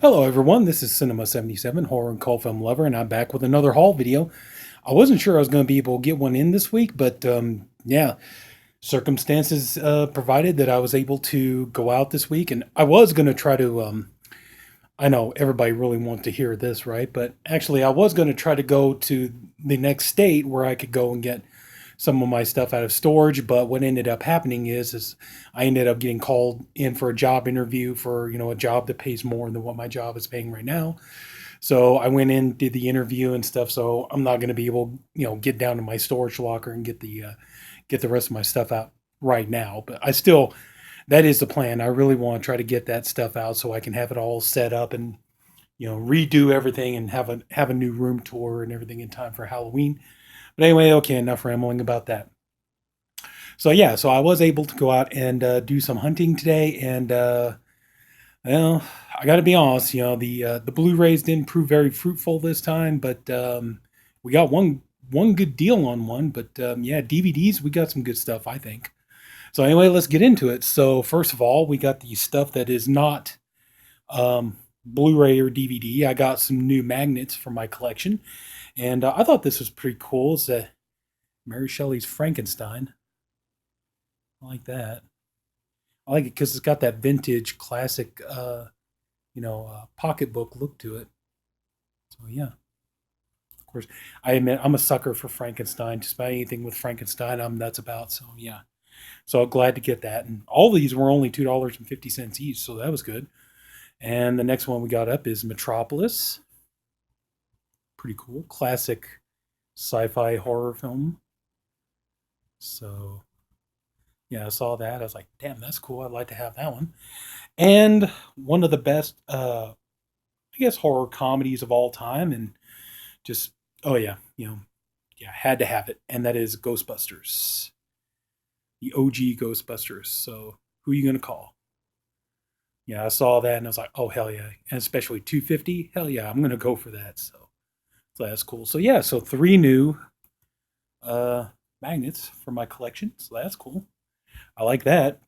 Hello everyone, this is Cinema77, horror and cult film lover, and I'm back with another haul video. I wasn't sure I was going to be able to get one in this week, but yeah, circumstances provided that I was able to go out this week, and I was going to try to, I know everybody really wants to hear this, right? But actually I was going to try to go to the next state where I could go and get some of my stuff out of storage, but what ended up happening is I ended up getting called in for a job interview for, a job that pays more than what my job is paying right now. So I went in, did the interview and stuff. So I'm not going to be able, get down to my storage locker and get the rest of my stuff out right now. But I still, that is the plan. I really want to try to get that stuff out so I can have it all set up and redo everything and have a new room tour and everything in time for Halloween. But anyway, okay, enough rambling about that. So yeah, so I was able to go out and do some hunting today, and well, I got to be honest, the Blu-rays didn't prove very fruitful this time, but we got one good deal on one. But yeah, DVDs, we got some good stuff, I think. So anyway, let's get into it. So first of all, we got the stuff that is not Blu-ray or DVD. I got some new magnets for my collection, and I thought this was pretty cool. It's Mary Shelley's Frankenstein. I like that. I like it because it's got that vintage classic, pocketbook look to it. So yeah, of course, I admit I'm a sucker for Frankenstein. Just about anything with Frankenstein, I'm nuts about. So yeah, so glad to get that. And all these were only $2.50 each, so that was good. And the next one we got up is Metropolis. Pretty cool, classic sci-fi horror film. So yeah, I saw that. I was like, damn, that's cool. I'd like to have that one. And one of the best, I guess, horror comedies of all time, and just oh yeah, yeah, had to have it, and that is Ghostbusters, the OG Ghostbusters. So who are you gonna call? Yeah, I saw that and I was like, oh hell yeah, and especially 250, hell yeah, I'm gonna go for that. So that's cool. So yeah, so three new uh magnets for my collection. So that's cool. I like that.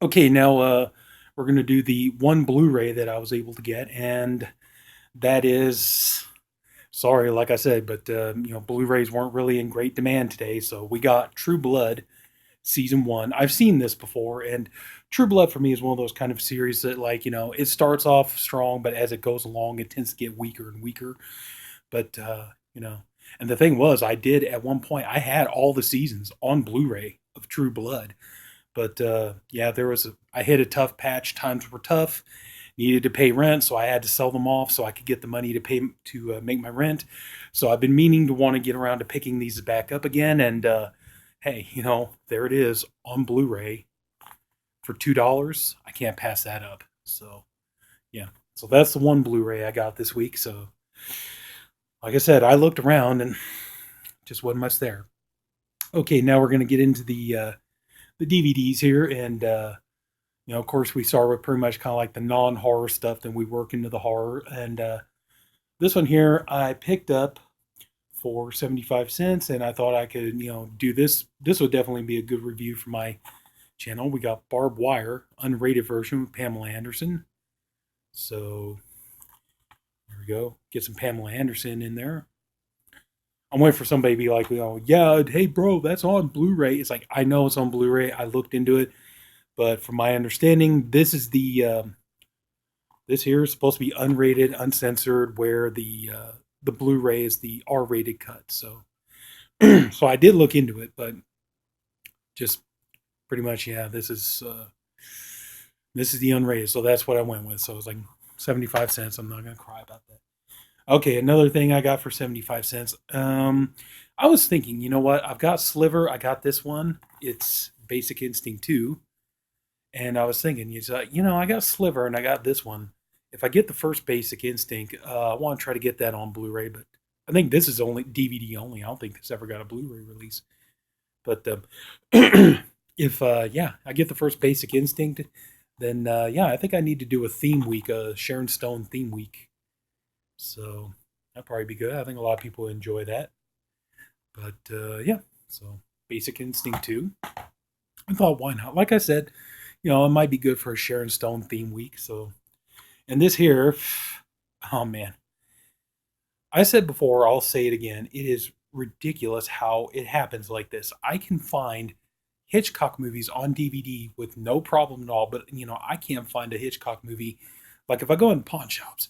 Okay, now we're gonna do the one Blu-ray that I was able to get, and that is sorry, like I said, but Blu-rays weren't really in great demand today, so we got True Blood season one. I've seen this before, and True Blood for me is one of those kind of series that, like, it starts off strong, but as it goes along, it tends to get weaker and weaker. But and the thing was, I did at one point, I had all the seasons on Blu-ray of True Blood, but yeah, I hit a tough patch. Times were tough. Needed to pay rent, so I had to sell them off so I could get the money to pay to make my rent. So I've been meaning to want to get around to picking these back up again. And hey, there it is on Blu-ray for $2. I can't pass that up. So yeah, so that's the one Blu-ray I got this week. So like I said, I looked around and just wasn't much there. Okay, now we're gonna get into the DVDs here, and of course, we start with pretty much kind of like the non-horror stuff, then we work into the horror. And this one here, I picked up for 75 cents, and I thought I could, do this. This would definitely be a good review for my channel. We got Barbed Wire, unrated version with Pamela Anderson. So there we go. Get some Pamela Anderson in there. I'm waiting for somebody to be like, yeah, hey, bro, that's on Blu-ray. It's like, I know it's on Blu-ray. I looked into it. But from my understanding, this here is supposed to be unrated, uncensored, where the Blu-ray is the R-rated cut. So so I did look into it, but just pretty much, yeah, this is the unrated. So that's what I went with. So it's like 75 cents. I'm not gonna cry about that. Okay, another thing I got for 75 cents. I was thinking, you know what? I've got Sliver. I got this one. It's Basic Instinct 2. And I was thinking, I got Sliver and I got this one. If I get the first Basic Instinct, I want to try to get that on Blu-ray, but I think this is only DVD only. I don't think this ever got a Blu-ray release. But if yeah, I get the first Basic Instinct, then yeah, I think I need to do a theme week, a Sharon Stone theme week. So that'd probably be good. I think a lot of people enjoy that. But yeah, so Basic Instinct 2. I thought, why not? Like I said, it might be good for a Sharon Stone theme week. So And this here, oh man, I said before, I'll say it again. It is ridiculous how it happens like this. I can find Hitchcock movies on DVD with no problem at all, but I can't find a Hitchcock movie. Like if I go in pawn shops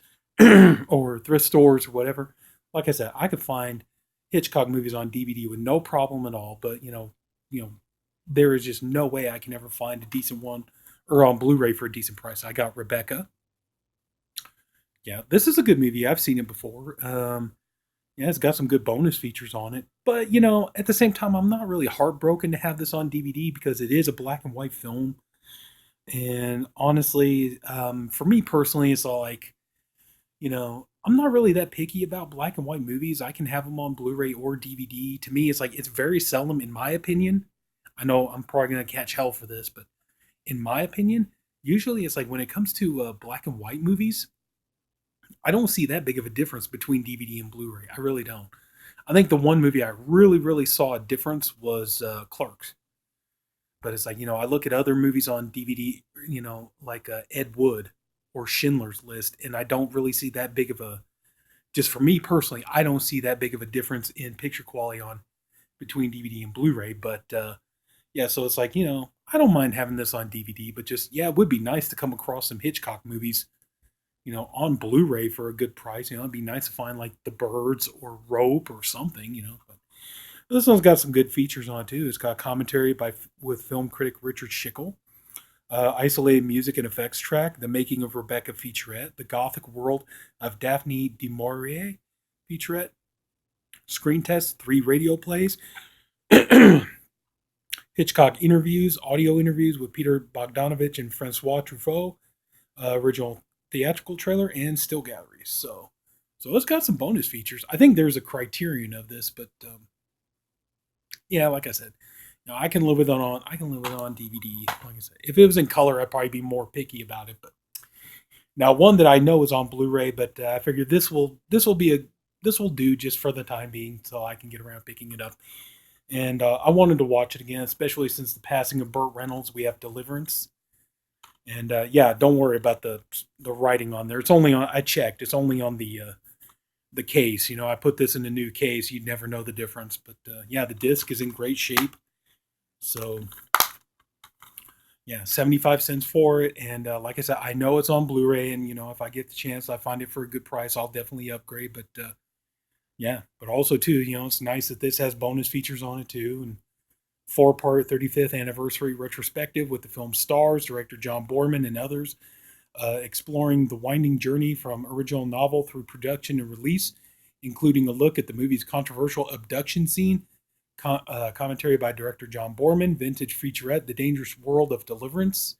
or thrift stores or whatever, like I said, I could find Hitchcock movies on DVD with no problem at all. But there is just no way I can ever find a decent one or on Blu-ray for a decent price. I got Rebecca. Yeah, this is a good movie. I've seen it before. Yeah, it's got some good bonus features on it. But, at the same time, I'm not really heartbroken to have this on DVD because it is a black and white film. And honestly, for me personally, it's all like, I'm not really that picky about black and white movies. I can have them on Blu ray or DVD. To me, it's like, it's very seldom, in my opinion. I know I'm probably going to catch hell for this, but in my opinion, usually it's like when it comes to black and white movies, I don't see that big of a difference between DVD and Blu-ray. I really don't. I think the one movie I really, really saw a difference was Clerks. But it's like I look at other movies on DVD, like Ed Wood or Schindler's List, and I don't really see that big of a. Just for me personally, I don't see that big of a difference in picture quality on between DVD and Blu-ray. But yeah, so it's like I don't mind having this on DVD, but just it would be nice to come across some Hitchcock movies on Blu-ray for a good price. It'd be nice to find like The Birds or Rope or something. But this one's got some good features on it too. It's got commentary with film critic Richard Schickel, isolated music and effects track, the making of Rebecca featurette, the Gothic world of Daphne du Maurier featurette, screen test, 3 radio plays, Hitchcock interviews, audio interviews with Peter Bogdanovich and Francois Truffaut, original theatrical trailer, and still galleries. So it's got some bonus features. I think there's a criterion of this, but yeah, like I said, I can live with it on DVD. Like I said, if it was in color, I'd probably be more picky about it. But now one that I know is on Blu-ray, but I figured this will do just for the time being, so I can get around picking it up. And I wanted to watch it again, especially since the passing of Burt Reynolds. We have Deliverance, and yeah, don't worry about the writing on there. It's only on. I checked. It's only on the case. I put this in a new case. You'd never know the difference. But yeah, the disc is in great shape. So yeah, 75 cents for it. And like I said, I know it's on Blu-ray, and if I get the chance, I find it for a good price, I'll definitely upgrade. But yeah, but also too, it's nice that this has bonus features on it too, and 4-part 35th anniversary retrospective with the film stars, director John Borman and others, exploring the winding journey from original novel through production and release, including a look at the movie's controversial abduction scene, commentary by director John Borman, vintage featurette, The Dangerous World of Deliverance,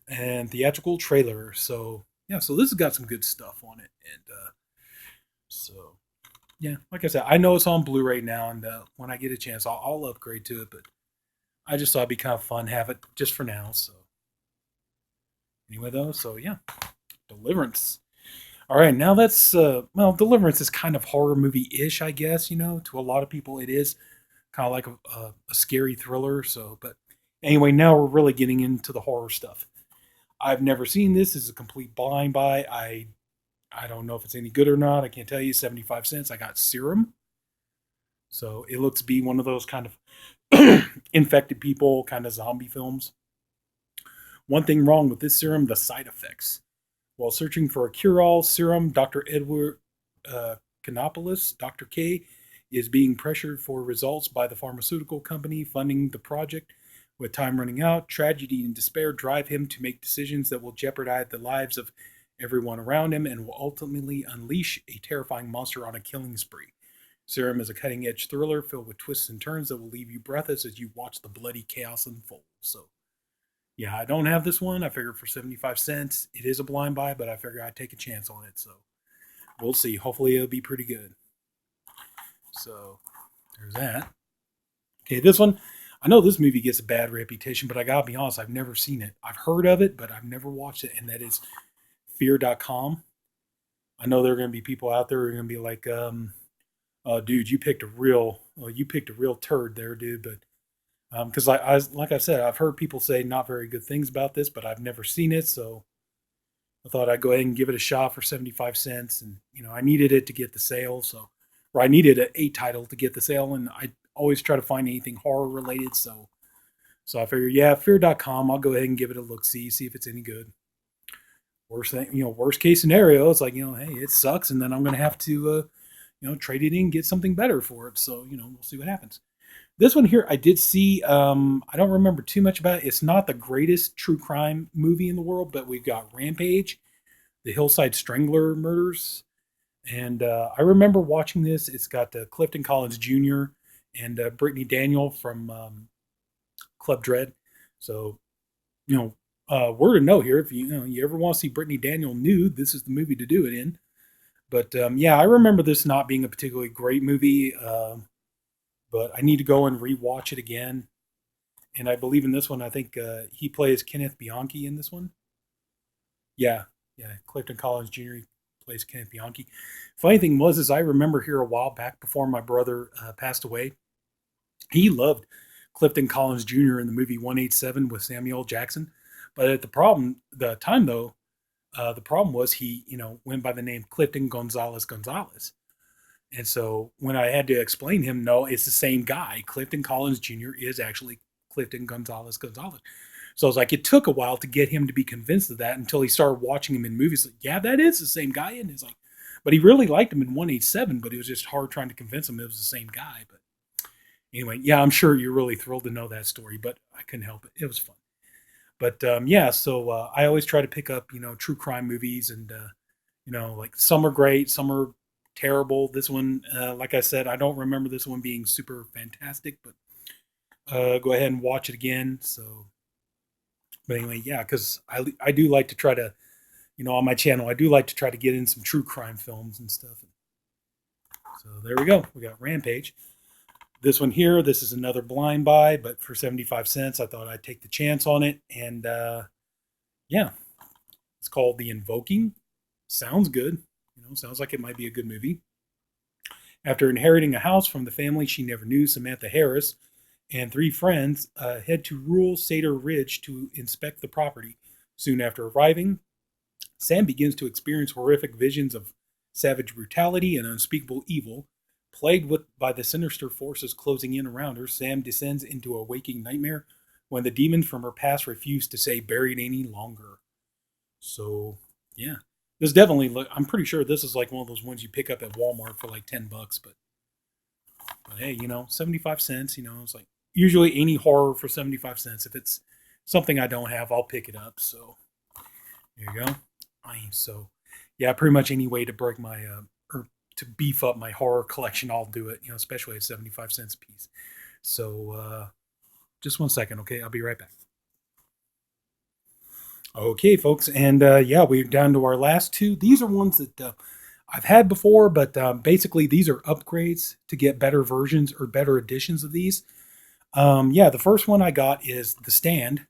and theatrical trailer. So yeah, so this has got some good stuff on it, and so yeah, like I said, I know it's on Blu-ray now, and when I get a chance, I'll upgrade to it. But I just thought it'd be kind of fun to have it just for now. So anyway, though, so yeah, Deliverance. All right, now that's Deliverance is kind of horror movie-ish, I guess. To a lot of people, it is kind of like a scary thriller. So, but anyway, now we're really getting into the horror stuff. I've never seen this. This is a complete blind buy. I don't know if it's any good or not. I can't tell you. 75 cents. I got Serum. So it looks to be one of those kind of infected people, kind of zombie films. One thing wrong with this serum, the side effects. While searching for a cure-all serum, Dr. Edward Kanopoulos, Dr. K, is being pressured for results by the pharmaceutical company funding the project. With time running out, tragedy and despair drive him to make decisions that will jeopardize the lives of everyone around him and will ultimately unleash a terrifying monster on a killing spree. Serum is a cutting edge thriller filled with twists and turns that will leave you breathless as you watch the bloody chaos unfold. So, yeah, I don't have this one. I figured for 75 cents, it is a blind buy, but I figured I'd take a chance on it. So, we'll see. Hopefully, it'll be pretty good. So, there's that. Okay, this one, I know this movie gets a bad reputation, but I gotta be honest, I've never seen it. I've heard of it, but I've never watched it, and that is Fear.com. I know there are going to be people out there who are going to be like, dude, you picked a real turd there, dude. But because like I said, I've heard people say not very good things about this, but I've never seen it. So I thought I'd go ahead and give it a shot for 75 cents. And, I needed it to get the sale. So, or I needed a title to get the sale. And I always try to find anything horror related. So I figured, yeah, fear.com, I'll go ahead and give it a look, see if it's any good. Worst thing, worst case scenario, it's like, hey, it sucks. And then I'm going to have to, trade it in, get something better for it. So, we'll see what happens. This one here, I did see. I don't remember too much about it. It's not the greatest true crime movie in the world, but we've got Rampage, the Hillside Strangler murders, and I remember watching this. It's got Clifton Collins Jr. and Brittany Daniel from Club Dread. So, word of note here: if you ever want to see Brittany Daniel nude, this is the movie to do it in. But yeah, I remember this not being a particularly great movie. But I need to go and rewatch it again. And I believe in this one, I think he plays Kenneth Bianchi in this one. Yeah, yeah, Clifton Collins Jr. plays Kenneth Bianchi. Funny thing was, is I remember here a while back before my brother passed away, he loved Clifton Collins Jr. in the movie 187 with Samuel L. Jackson. But at the time though, the problem was he, went by the name Clifton Gonzalez Gonzalez. And so when I had to explain him, no, it's the same guy. Clifton Collins Jr. is actually Clifton Gonzalez Gonzalez. So I was like, it took a while to get him to be convinced of that until he started watching him in movies. Like, yeah, that is the same guy. And he's like, but he really liked him in 187, but it was just hard trying to convince him it was the same guy. But anyway, yeah, I'm sure you're really thrilled to know that story, but I couldn't help it. It was fun. But yeah, so I always try to pick up, true crime movies, and like some are great, some are terrible. This one, like I said, I don't remember this one being super fantastic, but go ahead and watch it again. So, but anyway, yeah, because I do like to try to, on my channel, I do like to try to get in some true crime films and stuff. So there we go. We got Rampage. This one here, this is another blind buy, but for 75 cents, I thought I'd take the chance on it. And yeah, it's called The Invoking. Sounds good. Sounds like it might be a good movie. After inheriting a house from the family she never knew, Samantha Harris and three friends head to rural Cedar Ridge to inspect the property. Soon after arriving, Sam begins to experience horrific visions of savage brutality and unspeakable evil. Plagued by the sinister forces closing in around her, Sam descends into a waking nightmare when the demons from her past refuse to stay buried any longer. So, yeah. This definitely, I'm pretty sure this is like one of those ones you pick up at Walmart for like $10, but hey, 75 cents, it's like usually any horror for 75 cents. If it's something I don't have, I'll pick it up. So there you go. So yeah, pretty much any way to break my, or to beef up my horror collection, I'll do it, especially at 75 cents a piece. So just 1 second. Okay. I'll be right back. Okay, folks, and yeah, we're down to our last two. These are ones that I've had before, but basically these are upgrades to get better versions or better editions of these. Yeah, the first one I got is The Stand.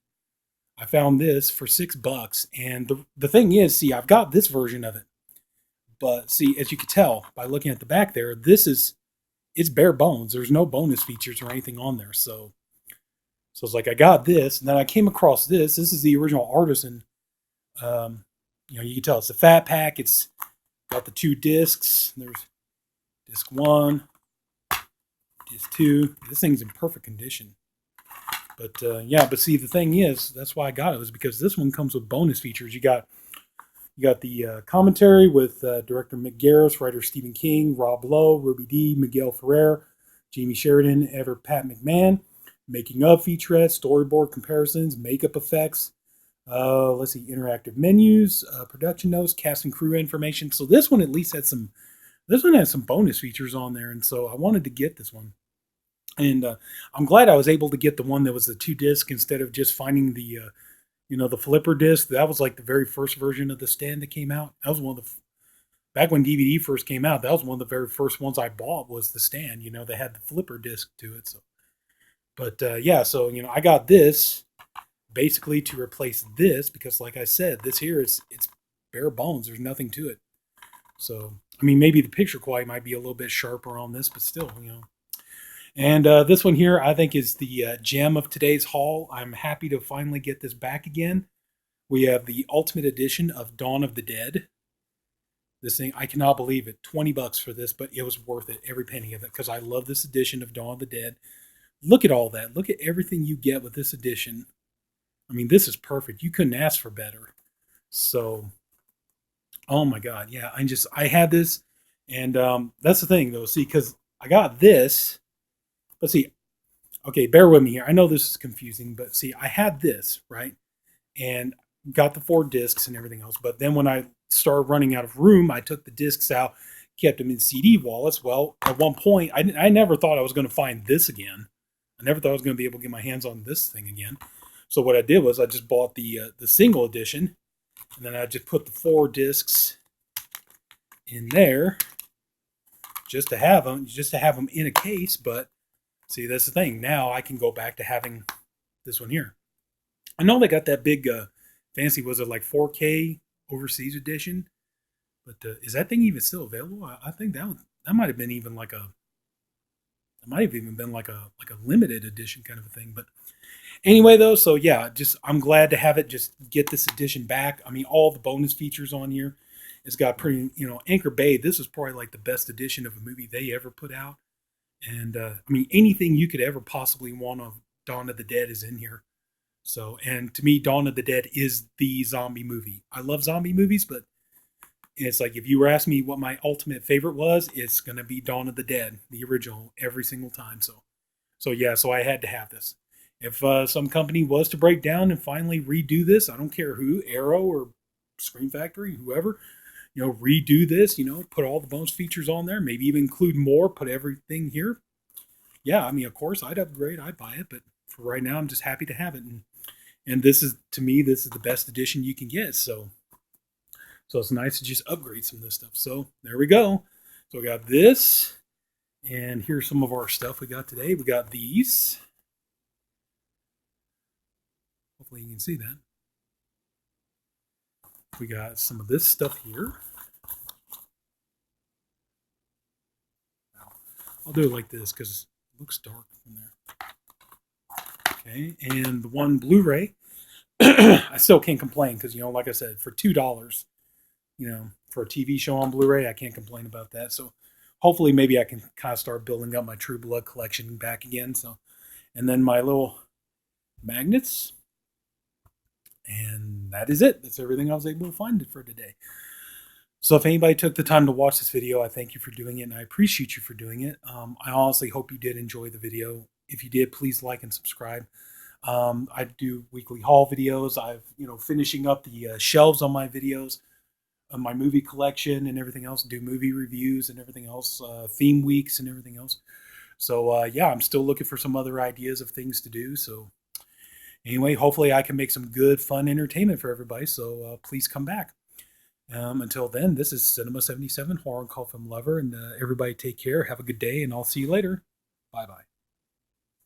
I found this for $6, and the thing is, see, I've got this version of it, but see, as you can tell by looking at the back there, it's bare bones. There's no bonus features or anything on there, so it's like I got this, and then I came across this. This is the original Artisan. You can tell it's a fat pack. It's got the 2 discs. There's disc 1, disc 2. This thing's in perfect condition. But yeah, but see, the thing is, that's why I got it, was because this one comes with bonus features. You got the commentary with director Mick Garris, writer Stephen King, Rob Lowe, Ruby Dee, Miguel Ferrer, Jamie Sheridan, Pat McMahon. Making of featurettes, storyboard comparisons, makeup effects. Let's see, interactive menus, production notes, cast and crew information. So this one at least had some. This one has some bonus features on there, and so I wanted to get this one. And I'm glad I was able to get the one that was the 2 disc instead of just finding the, the flipper disc. That was like the very first version of The Stand that came out. That was one of the back when DVD first came out. That was one of the very first ones I bought was The Stand. They had the flipper disc to it, so. But yeah, so I got this basically to replace this because, like I said, this here it's bare bones. There's nothing to it. So I mean, maybe the picture quality might be a little bit sharper on this, but still, And this one here, I think, is the gem of today's haul. I'm happy to finally get this back again We have the Ultimate Edition of Dawn of the Dead. This thing, I cannot believe it. $20 for this, but it was worth it, every penny of it, because I love this edition of Dawn of the Dead. Look at all that. Look at everything you get with this edition. I mean, this is perfect. You couldn't ask for better. So, oh my God. Yeah, I had this. And that's the thing, though. See, because I got this. Let's see. Okay, bear with me here. I know this is confusing, but see, I had this, right? And got the 4 discs and everything else. But then when I started running out of room, I took the discs out, kept them in CD wallets. Well, at one point, I never thought I was going to find this again. I never thought I was going to be able to get my hands on this thing again. So what I did was I just bought the single edition, and then I just put the 4 discs in there just to have them in a case. But see, that's the thing. Now I can go back to having this one here. I know they got that big fancy, was it like 4K overseas edition? But is that thing even still available? I think that might have been even like a it might have even been like a limited edition kind of a thing. But anyway, though, so yeah, just I'm glad to have it. Just get this edition back. I mean, all the bonus features on here. It's got pretty, Anchor Bay. This is probably like the best edition of a movie they ever put out. And I mean, anything you could ever possibly want of Dawn of the Dead is in here. So, and to me, Dawn of the Dead is the zombie movie. I love zombie movies, but it's like if you were asking me what my ultimate favorite was, it's going to be Dawn of the Dead, the original, every single time. So yeah, so I had to have this. If some company was to break down and finally redo this, I don't care who, Arrow or Scream Factory, whoever, redo this, put all the bonus features on there, maybe even include more, put everything here. Yeah, I mean, of course, I'd upgrade, I'd buy it, but for right now, I'm just happy to have it. And this is, to me, this is the best edition you can get. So it's nice to just upgrade some of this stuff. So there we go. So we got this, and here's some of our stuff we got today. We got these. Hopefully you can see that. We got some of this stuff here. I'll do it like this because it looks dark from there. Okay, and the one Blu-ray, I still can't complain because, like I said, for $2, for a TV show on Blu-ray, I can't complain about that. So hopefully maybe I can kind of start building up my True Blood collection back again. So, and then my little magnets, and that is it. That's everything I was able to find for today. So if anybody took the time to watch this video, I thank you for doing it, and I appreciate you for doing it. I honestly hope you did enjoy the video. If you did, please like and subscribe. I do weekly haul videos. I've, finishing up the shelves on my videos, on my movie collection and everything else, do movie reviews and everything else, theme weeks and everything else. So yeah, I'm still looking for some other ideas of things to do. So anyway, hopefully I can make some good, fun entertainment for everybody. So please come back. Until then, this is Cinema 77, Horror and Cult Film Lover, and everybody take care. Have a good day, and I'll see you later. Bye-bye.